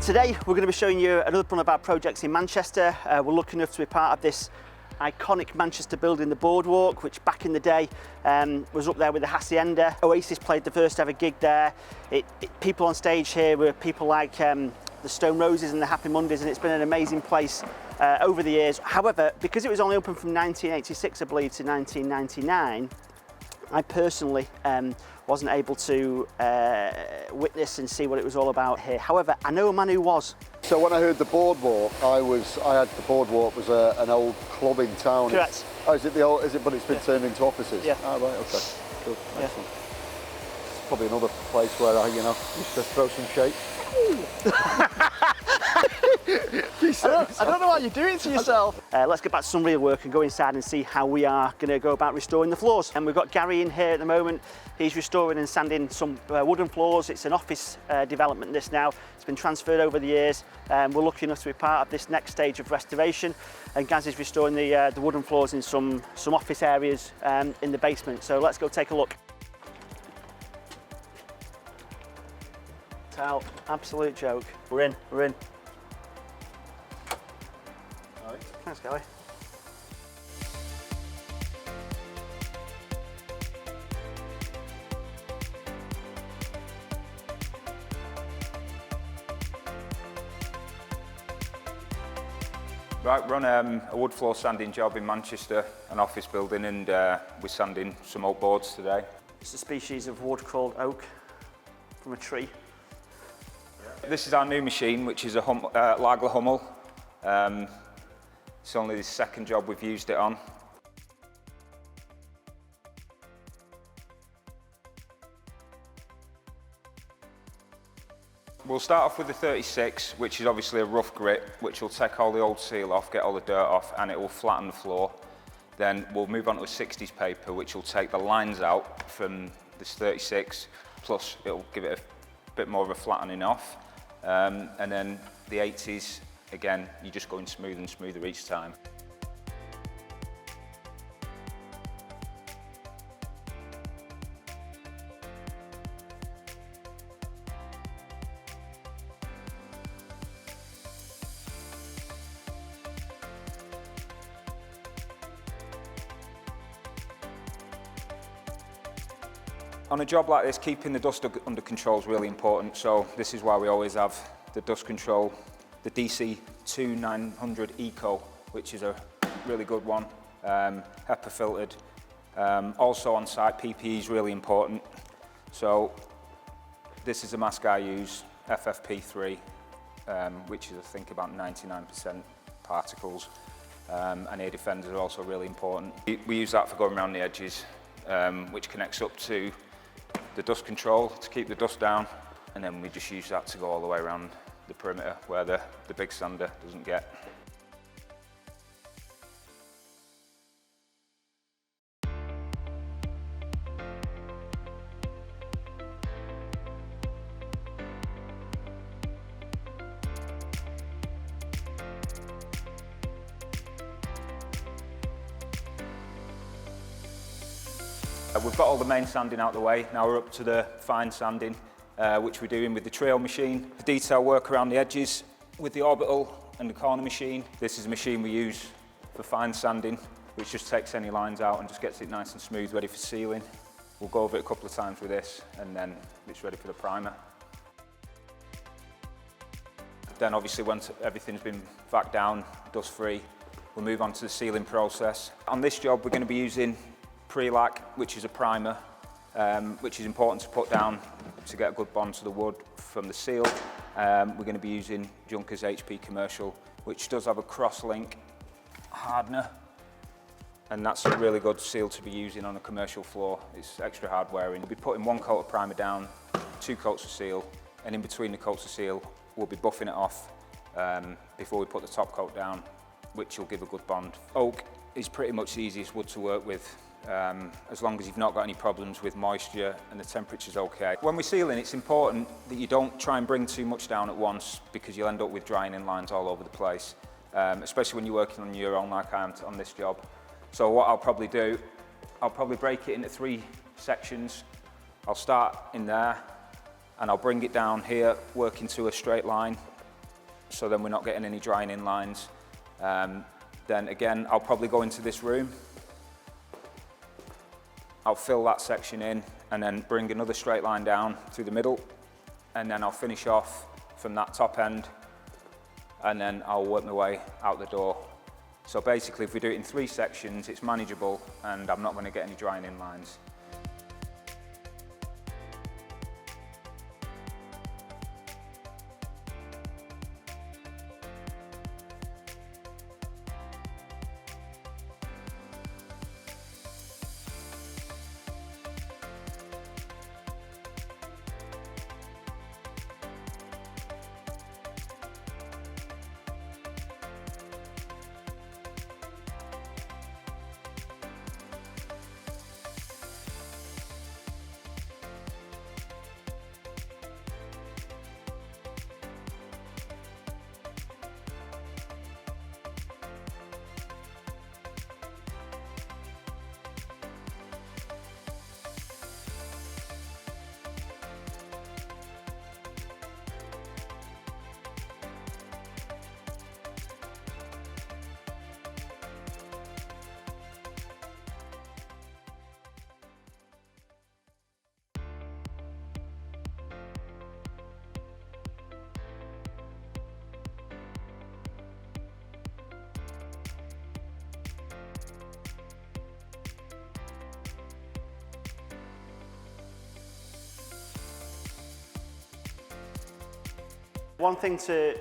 Today we're going to be showing you another one of our projects in Manchester. We're lucky enough to be part of this iconic Manchester building, the Boardwalk, which back in the day was up there with the Hacienda. Oasis played the first ever gig there. People on stage here were people like the Stone Roses and the Happy Mondays, and it's been an amazing place over the years. However, because it was only open from 1986, I believe, to 1999, I personally wasn't able to witness and see what it was all about here. However, I know a man who was. So when I heard the Boardwalk, I had the Boardwalk was an old club in town. Correct. Oh, is it the old? Is it? But it's been turned into offices. Yeah. Ah, right. Okay. Good. Yeah. Excellent. It's probably another place where I, used to throw some shapes. I don't know why you do it to yourself. Let's get back to some real work and go inside and see how we are going to go about restoring the floors. And we've got Gary in here at the moment. He's restoring and sanding some wooden floors. It's an office development, this now. It's been transferred over the years. We're lucky enough to be part of this next stage of restoration. And Gaz is restoring the wooden floors in some office areas in the basement. So let's go take a look. Absolute joke. We're in. Right. Thanks, Gary. Right, we're on a wood floor sanding job in Manchester, an office building, and we're sanding some oak boards today. It's a species of wood called oak from a tree. This is our new machine, which is a Lagler Hummel. It's only the second job we've used it on. We'll start off with the 36, which is obviously a rough grit, which will take all the old seal off, get all the dirt off, and it will flatten the floor. Then we'll move on to a 60s paper, which will take the lines out from this 36, plus it'll give it a bit more of a flattening off. And then the 80s, again, you're just going smoother and smoother each time. On a job like this, keeping the dust under control is really important, so this is why we always have the dust control, the DC2900 Eco, which is a really good one, HEPA filtered. Also on site, PPE is really important. So this is a mask I use, FFP3, which is I think about 99% particles, and air defenders are also really important. We use that for going around the edges, which connects up to the dust control to keep the dust down, and then we just use that to go all the way around the perimeter where the big sander doesn't get. We've got all the main sanding out the way. Now we're up to the fine sanding, which we're doing with the trail machine. The detail work around the edges with the orbital and the corner machine. This is a machine we use for fine sanding, which just takes any lines out and just gets it nice and smooth, ready for sealing. We'll go over it a couple of times with this, and then it's ready for the primer. Then obviously once everything's been vac down, dust free, we'll move on to the sealing process. On this job, we're going to be using pre-lac, which is a primer, which is important to put down to get a good bond to the wood from the seal. We're going to be using Junkers HP Commercial, which does have a cross-link hardener, and that's a really good seal to be using on a commercial floor. It's extra hard wearing. We'll be putting one coat of primer down, 2 coats of seal, and in between the coats of seal, we'll be buffing it off before we put the top coat down, which will give a good bond. Oak is pretty much the easiest wood to work with. As long as you've not got any problems with moisture and the temperature's okay. When we're sealing, it's important that you don't try and bring too much down at once, because you'll end up with drying in lines all over the place, especially when you're working on your own like I am on this job. So what I'll probably do, I'll probably break it into 3 sections. I'll start in there and I'll bring it down here, work into a straight line, so then we're not getting any drying in lines. Then again, I'll probably go into this room. I'll fill that section in and then bring another straight line down through the middle, and then I'll finish off from that top end, and then I'll work my way out the door. So basically, if we do it in 3 sections, it's manageable and I'm not going to get any drying in lines. One thing to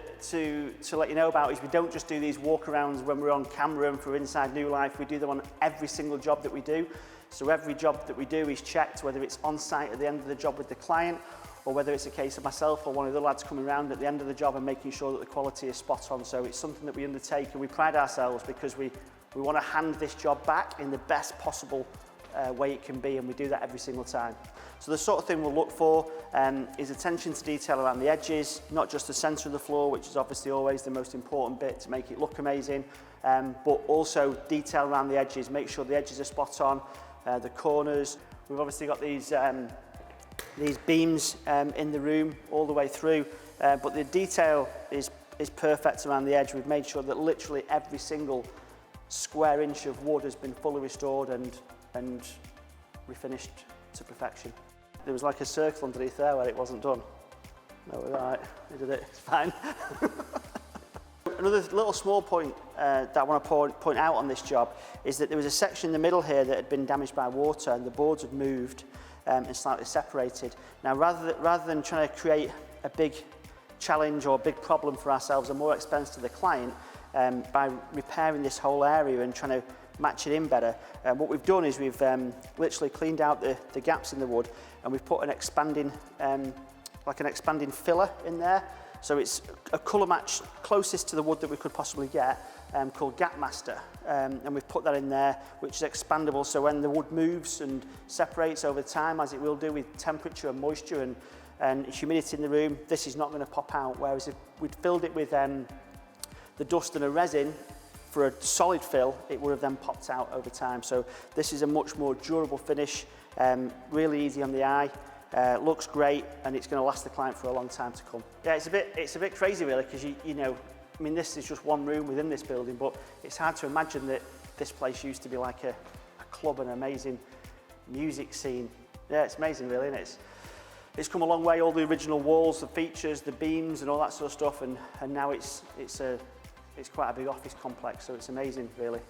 let you know about is we don't just do these walkarounds when we're on camera and for Inside NuLife. We do them on every single job that we do. So every job that we do is checked, whether it's on site at the end of the job with the client, or whether it's a case of myself or one of the lads coming around at the end of the job and making sure that the quality is spot on. So it's something that we undertake, and we pride ourselves because we want to hand this job back in the best possible way it can be, and we do that every single time. So the sort of thing we'll look for is attention to detail around the edges, not just the centre of the floor, which is obviously always the most important bit to make it look amazing, but also detail around the edges, make sure the edges are spot on, the corners. We've obviously got these beams in the room all the way through, but the detail is perfect around the edge. We've made sure that literally every single square inch of wood has been fully restored and refinished to perfection. There was like a circle underneath there where it wasn't done. No, we're right, we did it, it's fine. Another little small point that I want to point out on this job is that there was a section in the middle here that had been damaged by water, and the boards had moved and slightly separated. Now, rather than trying to create a big challenge or a big problem for ourselves and more expense to the client, by repairing this whole area and trying to match it in better, what we've done is we've literally cleaned out the gaps in the wood, and we've put an expanding filler in there. So it's a colour match closest to the wood that we could possibly get, called Gap Master, and we've put that in there, which is expandable, so when the wood moves and separates over time, as it will do with temperature and moisture and humidity in the room, this is not going to pop out. Whereas if we'd filled it with the dust and a resin for a solid fill, it would have then popped out over time. So this is a much more durable finish, really easy on the eye, looks great, and it's going to last the client for a long time to come. Yeah, it's a bit crazy really, because you know, I mean, this is just one room within this building, but it's hard to imagine that this place used to be like a club, an amazing music scene. Yeah, it's amazing really, isn't it? It's come a long way, all the original walls, the features, the beams and all that sort of stuff, and now it's quite a big office complex, so it's amazing really.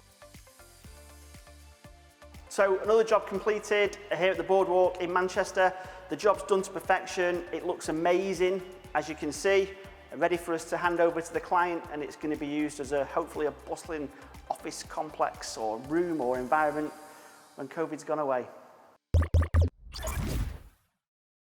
So another job completed here at the Boardwalk in Manchester. The job's done to perfection, it looks amazing as you can see, ready for us to hand over to the client, and it's going to be used as hopefully a bustling office complex or room or environment when COVID's gone away.